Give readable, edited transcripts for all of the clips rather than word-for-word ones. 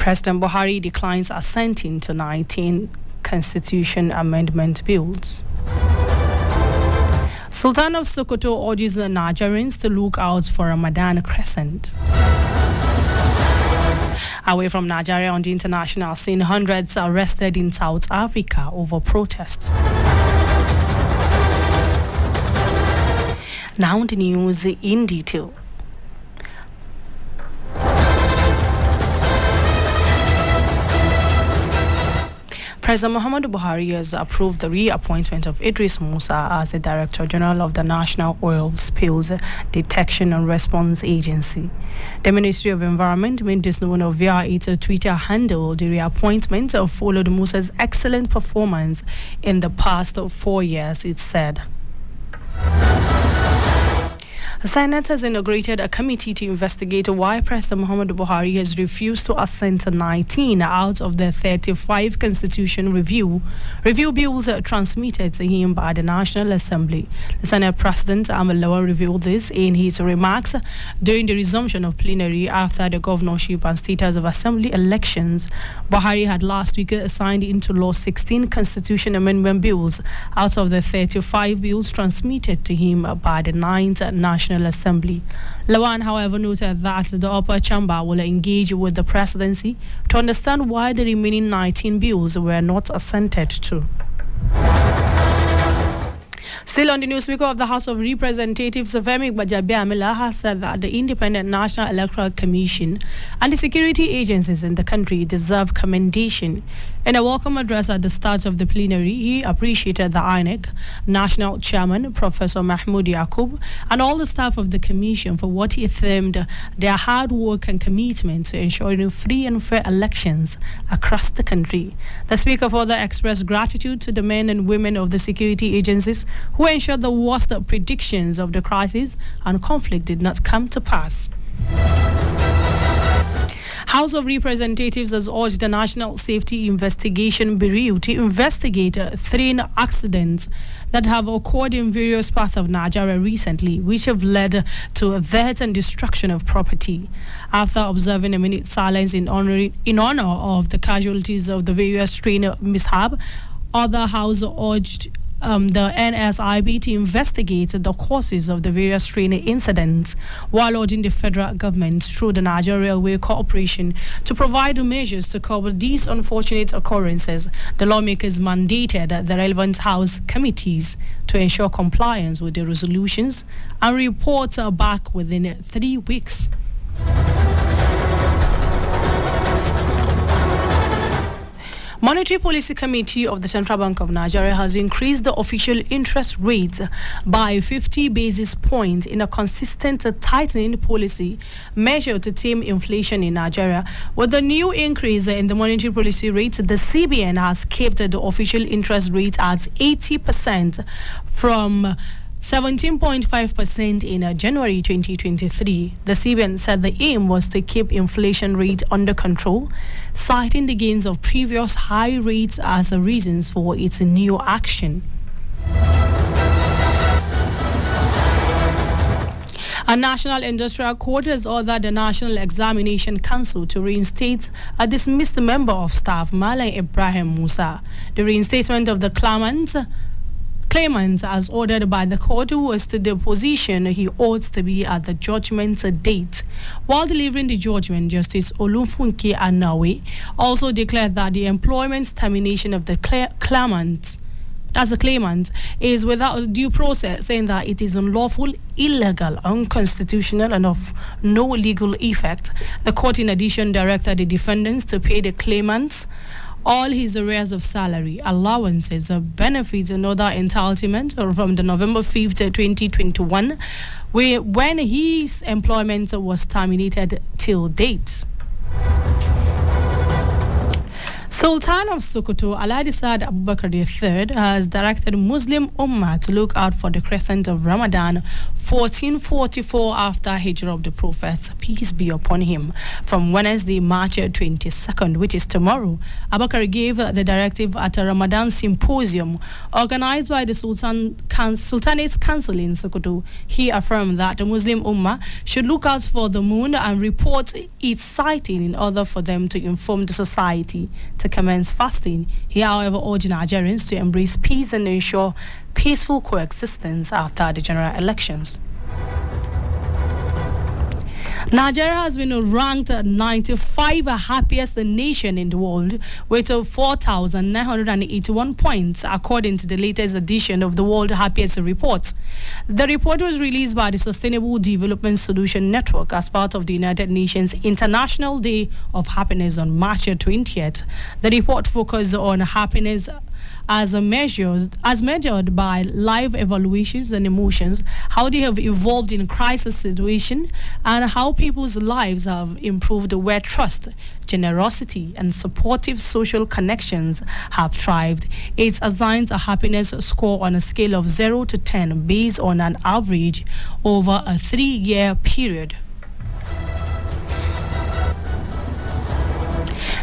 President Buhari declines assenting to 19 constitution amendment bills. Sultan of Sokoto urges Nigerians to look out for Ramadan crescent. Away from Nigeria on the international scene, hundreds are arrested in South Africa over protests. Now the news in detail. President Muhammadu Buhari has approved the reappointment of Idris Musa as the Director General of the National Oil Spills Detection and Response Agency. The Ministry of Environment made this known via its Twitter handle. The reappointment followed Musa's excellent performance in the past 4 years, it said. The Senate has inaugurated a committee to investigate why President Muhammadu Buhari has refused to assent to 19 out of the 35 constitution review bills transmitted to him by the National Assembly. The Senate President Ahmed Lawal revealed this in his remarks during the resumption of plenary after the governorship and State House of Assembly elections. Buhari had last week signed into law 16 constitution amendment bills out of the 35 bills transmitted to him by the 9th National Assembly. Lawan, however, noted that the upper chamber will engage with the presidency to understand why the remaining 19 bills were not assented to. Still on the news, Speaker of the House of Representatives, Femi Gbajabiamila, has said that the Independent National Electoral Commission and the security agencies in the country deserve commendation. In a welcome address at the start of the plenary, he appreciated the INEC National Chairman, Professor Mahmoud Yaqub, and all the staff of the Commission for what he termed their hard work and commitment to ensuring free and fair elections across the country. The Speaker further expressed gratitude to the men and women of the security agencies who ensured the worst predictions of the crisis and conflict did not come to pass. House of Representatives has urged the National Safety Investigation Bureau to investigate 3 accidents that have occurred in various parts of Nigeria recently, which have led to death and destruction of property. After observing a minute silence in honor of the casualties of the various train mishap, other House urged the NSIB to investigate the causes of the various train incidents, while urging the federal government through the Nigeria Railway Corporation to provide measures to cover these unfortunate occurrences. The lawmakers mandated the relevant House committees to ensure compliance with the resolutions and reports are back within 3 weeks. Monetary Policy Committee of the Central Bank of Nigeria has increased the official interest rate by 50 basis points in a consistent tightening policy measure to tame inflation in Nigeria. With the new increase in the monetary policy rate, the CBN has kept the official interest rate at 80% from 17.5% in January 2023. The CBN said the aim was to keep inflation rate under control, citing the gains of previous high rates as a reasons for its new action. A National Industrial Court has ordered the National Examination Council to reinstate a dismissed member of staff, Malam Ibrahim Musa. The reinstatement of the claimant as ordered by the court was to the position he ought to be at the judgment date. While delivering the judgment, Justice Olunfunke Anawe also declared that the employment termination of the claimant is without due process, saying that it is unlawful, illegal, unconstitutional, and of no legal effect. The court, in addition, directed the defendants to pay the claimants all his arrears of salary, allowances, benefits, and other entitlements from the November 5th, 2021, when his employment was terminated till date. Sultan of Sokoto, Alhaji Saad Abubakar III, has directed Muslim Ummah to look out for the crescent of Ramadan 1444 after Hijrah of the Prophet, peace be upon him, from Wednesday, March 22nd, which is tomorrow. Abakar gave the directive at a Ramadan symposium organized by the Sultanate's Council in Sokoto. He affirmed that the Muslim Ummah should look out for the moon and report its sighting in order for them to inform the society to commence fasting. He, however, urged Nigerians to embrace peace and ensure peaceful coexistence after the general elections. Nigeria has been ranked 95 happiest nation in the world with 4,981 points, according to the latest edition of the World Happiest Report. The report was released by the Sustainable Development Solution Network as part of the United Nations International Day of Happiness on March 20th. The report focused on happiness as measured by life evaluations and emotions, how they have evolved in crisis situation, and how people's lives have improved where trust, generosity, and supportive social connections have thrived. It assigns a happiness score on a scale of 0 to 10 based on an average over a 3-year period.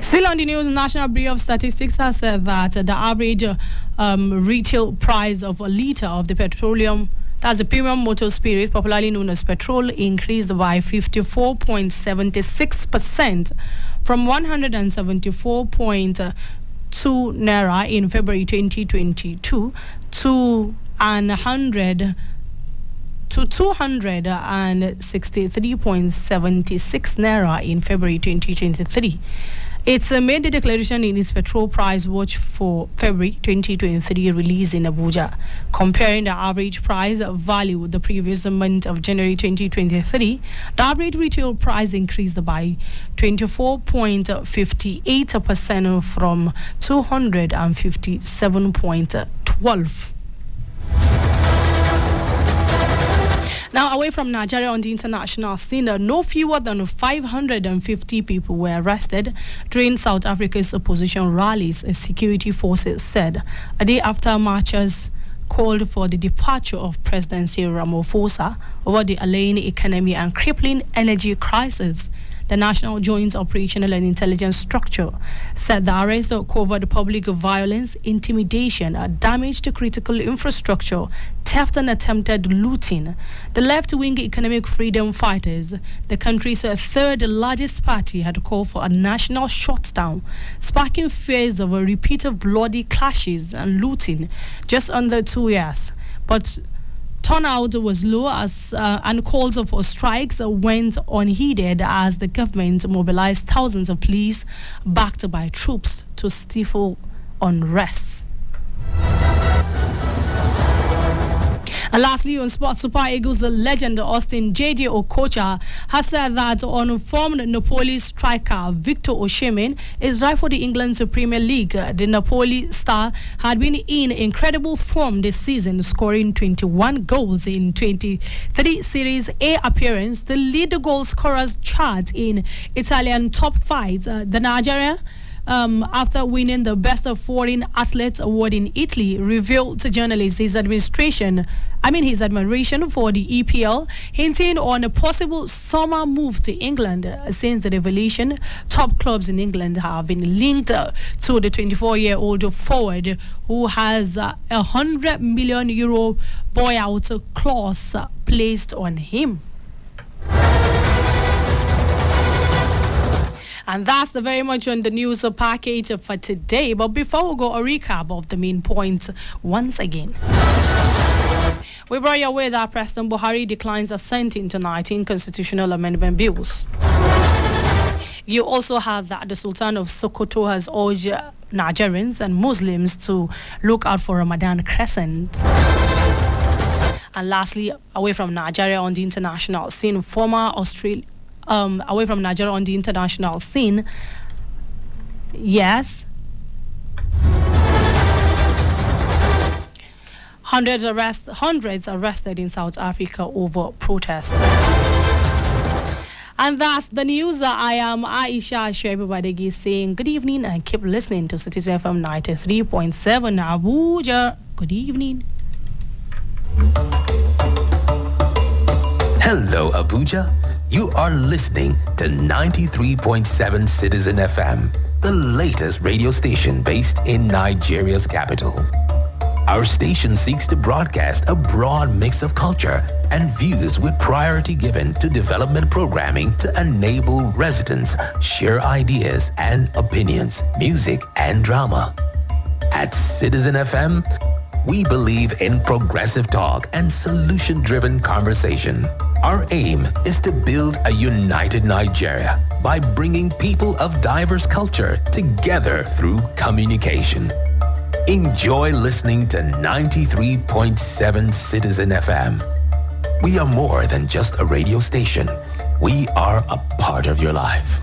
Still on the news, National Bureau of Statistics has said that the average retail price of a litre of the petroleum, that's the premium motor spirit, popularly known as petrol, increased by 54.76% from 174.2 naira in February 2022 to 263.76 naira in February 2023. It's made the declaration in its petrol price watch for February 2023 release in Abuja, comparing the average price value with the previous month of January 2023. The average retail price increased by 24.58% from 257.12. Now, away from Nigeria on the international scene, no fewer than 550 people were arrested during South Africa's opposition rallies, as security forces said, a day after marchers called for the departure of President Cyril Ramaphosa over the allaying economy and crippling energy crisis. The National Joint Operational and Intelligence Structure said the arrest covered public violence, intimidation, damage to critical infrastructure, theft and attempted looting. The left-wing Economic Freedom Fighters, the country's third largest party, had called for a national shutdown, sparking fears of a repeat of bloody clashes and looting just under 2 years. But turnout was low and calls for strikes went unheeded as the government mobilized thousands of police backed by troops to stifle unrest. And lastly, on sports, Super Eagles legend Austin J.J. Okocha has said that unformed Napoli striker Victor Osimhen is right for the England's Premier League. The Napoli star had been in incredible form this season, scoring 21 goals in 23 Series A appearances. The lead goal scorers chart in Italian top five. The Nigeria, after winning the Best of Foreign Athletes award in Italy, revealed to journalists his admiration for the EPL, hinting on a possible summer move to England. Since the revelation, top clubs in England have been linked to the 24-year-old forward, who has a €100 million buyout clause placed on him. And that's the very much on the news package for today. But before we go, a recap of the main points once again. We brought you aware that President Buhari declines assenting to 19 constitutional amendment bills. You also heard that the Sultan of Sokoto has urged Nigerians and Muslims to look out for Ramadan crescent. And lastly, away from Nigeria on the international scene, away from Nigeria on the international scene, yes, hundreds arrested in South Africa over protests. And that's the news. I am Aisha Shoaib saying good evening and keep listening to Citizen FM 93.7 Abuja. Good evening. Hello, Abuja. You are listening to 93.7 Citizen FM, the latest radio station based in Nigeria's capital. Our station seeks to broadcast a broad mix of culture and views with priority given to development programming to enable residents share ideas and opinions, music and drama. At Citizen FM, we believe in progressive talk and solution-driven conversation. Our aim is to build a united Nigeria by bringing people of diverse culture together through communication. Enjoy listening to 93.7 Citizen FM. We are more than just a radio station. We are a part of your life.